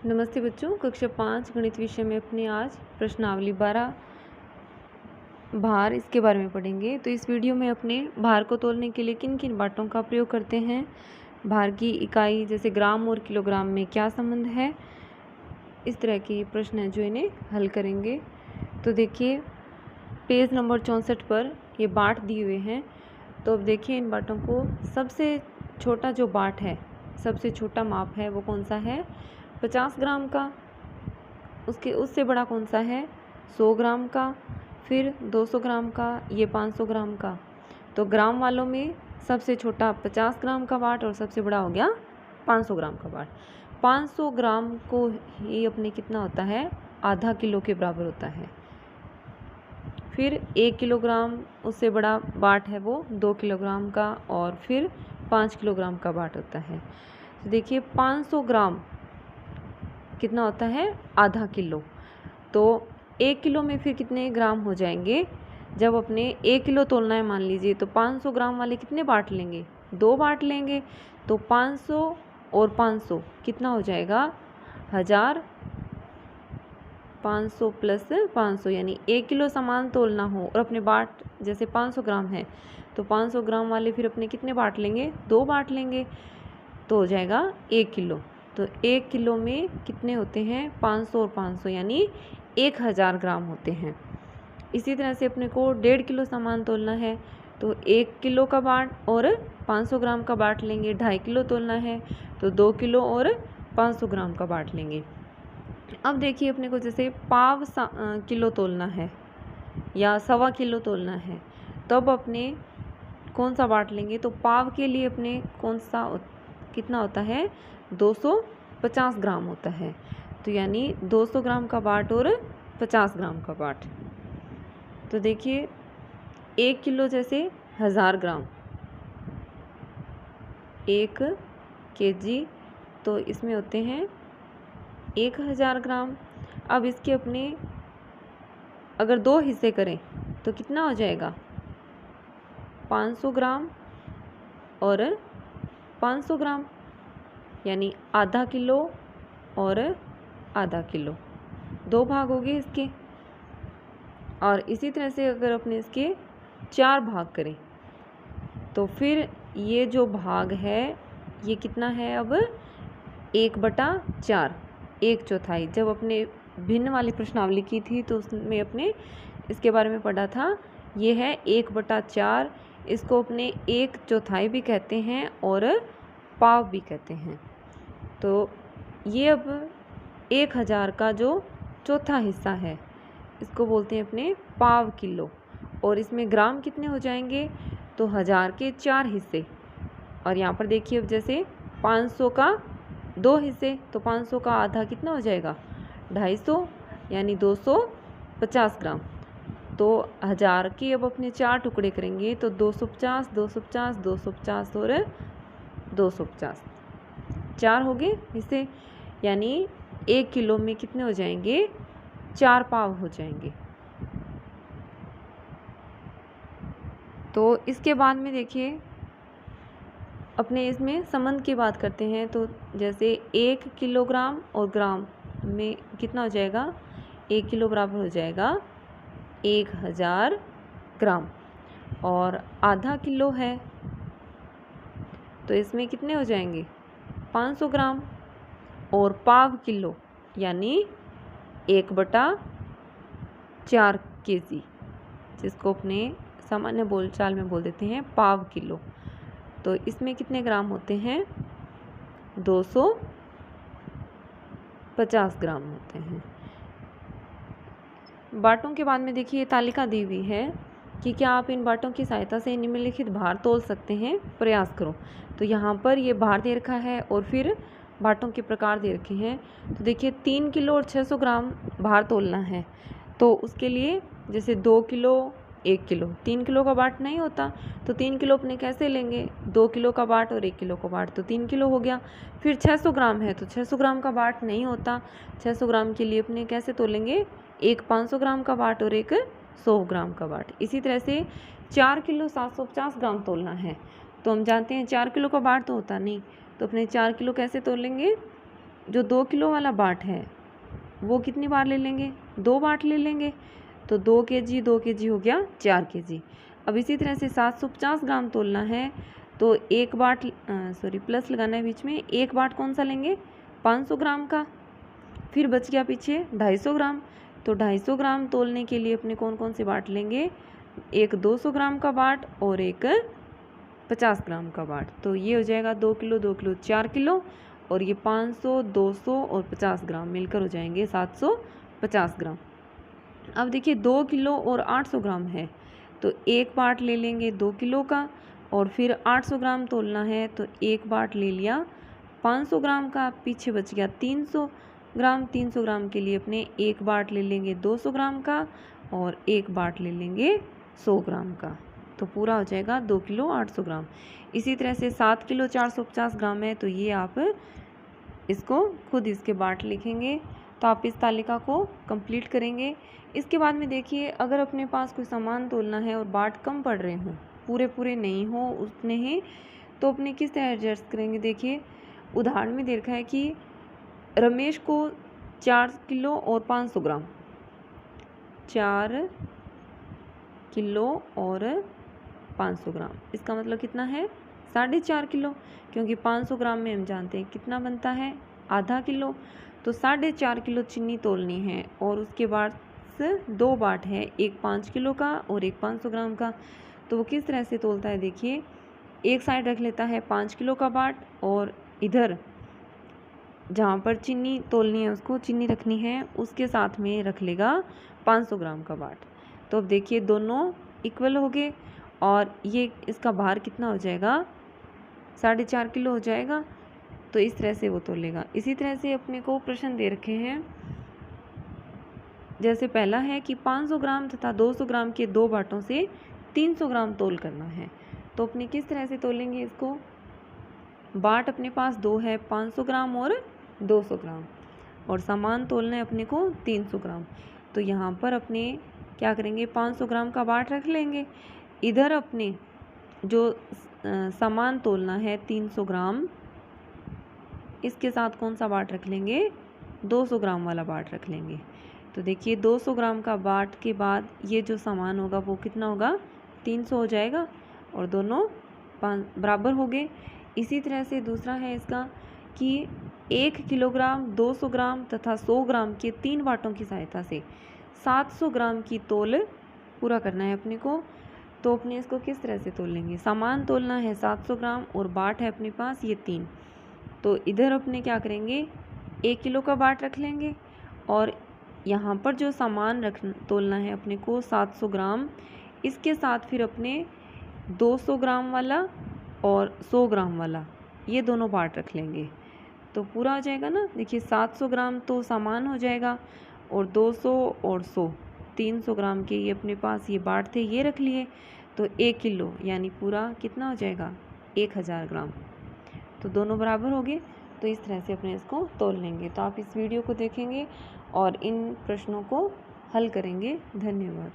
नमस्ते बच्चों, कक्षा 5 गणित विषय में अपने आज प्रश्नावली 12 भार इसके बारे में पढ़ेंगे। तो इस वीडियो में अपने भार को तोलने के लिए किन किन बातों का प्रयोग करते हैं, भार की इकाई जैसे ग्राम और किलोग्राम में क्या संबंध है, इस तरह के प्रश्न हैं जो इन्हें हल करेंगे। तो देखिए पेज नंबर 64 पर ये बाट दिए हुए हैं। तो अब देखिए इन बाटों को, सबसे छोटा जो बाट है, सबसे छोटा माप है वो कौन सा है, 50 ग्राम का। उससे बड़ा कौन सा है, 100 ग्राम का, फिर 200 ग्राम का, ये 500 ग्राम का। तो ग्राम वालों में सबसे छोटा 50 ग्राम का बाट और सबसे बड़ा हो गया 500 ग्राम का बाट। 500 ग्राम को ही अपने कितना होता है, आधा किलो के बराबर होता है। फिर 1 किलोग्राम, उससे बड़ा बाट है वो 2 किलोग्राम का, और फिर 5 किलोग्राम का बाट होता है। तो देखिए 500 ग्राम कितना होता है, आधा किलो। तो 1 किलो में फिर कितने ग्राम हो जाएंगे, जब अपने 1 किलो तोलना है मान लीजिए, तो 500 ग्राम वाले कितने बाट लेंगे, 2 बाट लेंगे। तो 500 और 500 कितना हो जाएगा, 1000। 500 प्लस 500 यानी 1 किलो सामान तोलना हो और अपने बाट जैसे 500 ग्राम है, तो 500 ग्राम वाले फिर अपने कितने बाट लेंगे, 2 बाट लेंगे, तो हो जाएगा 1 किलो। तो 1 किलो में कितने होते हैं, 500 और 500 यानी 1000 ग्राम होते हैं। इसी तरह से अपने को 1.5 किलो सामान तोलना है, तो 1 किलो का बाट और 500 ग्राम का बाट लेंगे। 2.5 किलो तोलना है तो 2 किलो और 500 ग्राम का बाट लेंगे। अब देखिए अपने को जैसे पाव किलो तोलना है या 1.25 किलो तोलना है, तब अपने कौन सा बाट लेंगे, तो पाव के लिए अपने कौन सा कितना होता है, 250 ग्राम होता है। तो यानी 200 ग्राम का बाट और 50 ग्राम का बाट। तो देखिए 1 किलो जैसे 1000 ग्राम, 1 kg, तो इसमें होते हैं 1000 ग्राम। अब इसके अपने अगर 2 हिस्से करें तो कितना हो जाएगा, 500 ग्राम और 500 ग्राम, यानी आधा किलो और आधा किलो, 2 भाग हो गए इसके। और इसी तरह से अगर अपने इसके 4 भाग करें तो फिर ये जो भाग है ये कितना है, अब 1/4, 1/4। जब अपने भिन्न वाली प्रश्नावली की थी तो उसमें अपने इसके बारे में पढ़ा था, ये है 1/4। इसको अपने 1/4 भी कहते हैं और पाव भी कहते हैं। तो ये अब 1000 का जो चौथा हिस्सा है इसको बोलते हैं अपने पाव किलो। और इसमें ग्राम कितने हो जाएंगे, तो 1000 के 4 हिस्से। और यहाँ पर देखिए अब जैसे 500 का 2 हिस्से, तो 500 का आधा कितना हो जाएगा, 250, यानी 250 ग्राम। तो 1000 के अब अपने 4 टुकड़े करेंगे, तो 250, 250, 250 और 250, 4 हो गए हिस्से, यानी 1 किलो में कितने हो जाएंगे, 4 पाव हो जाएंगे। तो इसके बाद में देखिए अपने इसमें संबंध की बात करते हैं। तो जैसे 1 किलोग्राम और ग्राम में कितना हो जाएगा, 1 किलो बराबर हो जाएगा 1000 ग्राम। और आधा किलो है तो इसमें कितने हो जाएंगे, 500 ग्राम। और पाव किलो यानी 1/4 kg, जिसको अपने सामान्य बोलचाल में बोल देते हैं पाव किलो। तो इसमें कितने ग्राम होते हैं, 250 ग्राम होते हैं। बाटों के बाद में देखिए तालिका दी हुई है कि क्या आप इन बाटों की सहायता से निम्नलिखित भार तोल सकते हैं, प्रयास करो। तो यहाँ पर ये भार दे रखा है और फिर बाटों के प्रकार दे रखे हैं। तो देखिए 3 किलो और 600 ग्राम भार तोलना है, तो उसके लिए जैसे 2 किलो 1 किलो, 3 किलो का बाट नहीं होता, तो 3 किलो अपने कैसे लेंगे, 2 किलो का बाट और 1 किलो का बाट, तो 3 किलो हो गया। फिर 600 ग्राम है तो 600 ग्राम का बाट नहीं होता, 600 ग्राम के लिए अपने कैसे तोलेंगे, एक 500 ग्राम का बाट और एक 100 ग्राम का बाट। इसी तरह से 4 किलो 750 ग्राम तोलना है, तो हम जानते हैं 4 किलो का बाट तो होता नहीं, तो अपने 4 किलो कैसे तोलेंगे, जो 2 किलो वाला बाट है वो कितनी बार ले लेंगे, 2 बाट ले लेंगे। तो 2 kg हो गया 4 kg। अब इसी तरह से 750 ग्राम तोलना है तो एक बाट प्लस लगाना है बीच में, एक बाट कौन सा लेंगे 500 ग्राम का, फिर बच गया पीछे 250 ग्राम। तो 250 ग्राम तोलने के लिए अपने कौन कौन से बाट लेंगे, एक 200 ग्राम का बाट और एक 50 ग्राम का बाट। तो ये हो जाएगा 2 किलो 2 किलो 4 किलो, और ये 500 200 और 50 ग्राम मिलकर हो जाएंगे 750 ग्राम। अब देखिए 2 किलो और 800 ग्राम है तो एक बाट ले लेंगे 2 किलो का, और फिर 800 ग्राम तोलना है तो एक बाट ले लिया 500 ग्राम का, पीछे बच गया 300 ग्राम। 300 ग्राम के लिए अपने एक बाट ले लेंगे 200 ग्राम का और एक बाट ले लेंगे 100 ग्राम का। तो पूरा हो जाएगा 2 किलो 800 ग्राम। इसी तरह से 7 किलो 450 ग्राम है तो ये आप इसको खुद इसके बाट लिखेंगे। तो आप इस तालिका को कंप्लीट करेंगे। इसके बाद में देखिए अगर अपने पास कोई सामान तोलना है और बाट कम पड़ रहे हों, पूरे पूरे नहीं हो उतने ही, तो अपने किस तरह एडजस्ट करेंगे। देखिए उदाहरण में देखा है कि रमेश को 4 किलो और 500 ग्राम, 4 किलो और 500 ग्राम, इसका मतलब कितना है 4.5 किलो, क्योंकि 500 ग्राम में हम जानते हैं कितना बनता है आधा किलो। तो 4.5 किलो चीनी तोलनी है और उसके बाद 2 बाट है, एक 5 किलो का और एक 500 ग्राम का। तो वो किस तरह से तोलता है, देखिए एक साइड रख लेता है 5 किलो का बाट और इधर जहाँ पर चीनी तोलनी है उसको चीनी रखनी है उसके साथ में रख लेगा 500 ग्राम का बाट। तो अब देखिए दोनों इक्वल हो गए और ये इसका भार कितना हो जाएगा 4.5 किलो हो जाएगा। तो इस तरह से वो तोलेगा। इसी तरह से अपने को प्रश्न दे रखे हैं, जैसे पहला है कि 500 ग्राम तथा 200 ग्राम के 2 बाटों से 300 ग्राम तोल करना है। तो अपने किस तरह से तोलेंगे इसको, बाट अपने पास 2 है, 500 ग्राम और 200 ग्राम, और सामान तोलना है अपने को 300 ग्राम। तो यहाँ पर अपने क्या करेंगे 500 ग्राम का बाट रख लेंगे, इधर अपने जो सामान तोलना है 300 ग्राम, इसके साथ कौन सा बाट रख लेंगे 200 ग्राम वाला बाट रख लेंगे। तो देखिए 200 ग्राम का बाट के बाद ये जो सामान होगा वो कितना होगा 300 हो जाएगा और दोनों बराबर हो गए। इसी तरह से दूसरा है इसका कि 1 किलोग्राम 200 ग्राम तथा 100 ग्राम के 3 बाटों की सहायता से 700 ग्राम की तोल पूरा करना है अपने को। तो अपने इसको किस तरह से तोल लेंगे, सामान तोलना है 700 ग्राम और बाट है अपने पास ये 3। तो इधर अपने क्या करेंगे 1 किलो का बाट रख लेंगे और यहाँ पर जो सामान तोलना है अपने को 700 ग्राम, इसके साथ फिर अपने 200 ग्राम वाला और 100 ग्राम वाला ये दोनों बाट रख लेंगे। तो पूरा हो जाएगा ना। देखिए 700 ग्राम तो सामान हो जाएगा और 200 और 100 300 ग्राम के ये अपने पास ये बाट थे ये रख लिए। तो 1 किलो यानी पूरा कितना हो जाएगा 1000 ग्राम। तो दोनों बराबर हो गए। तो इस तरह से अपने इसको तोल लेंगे। तो आप इस वीडियो को देखेंगे और इन प्रश्नों को हल करेंगे। धन्यवाद।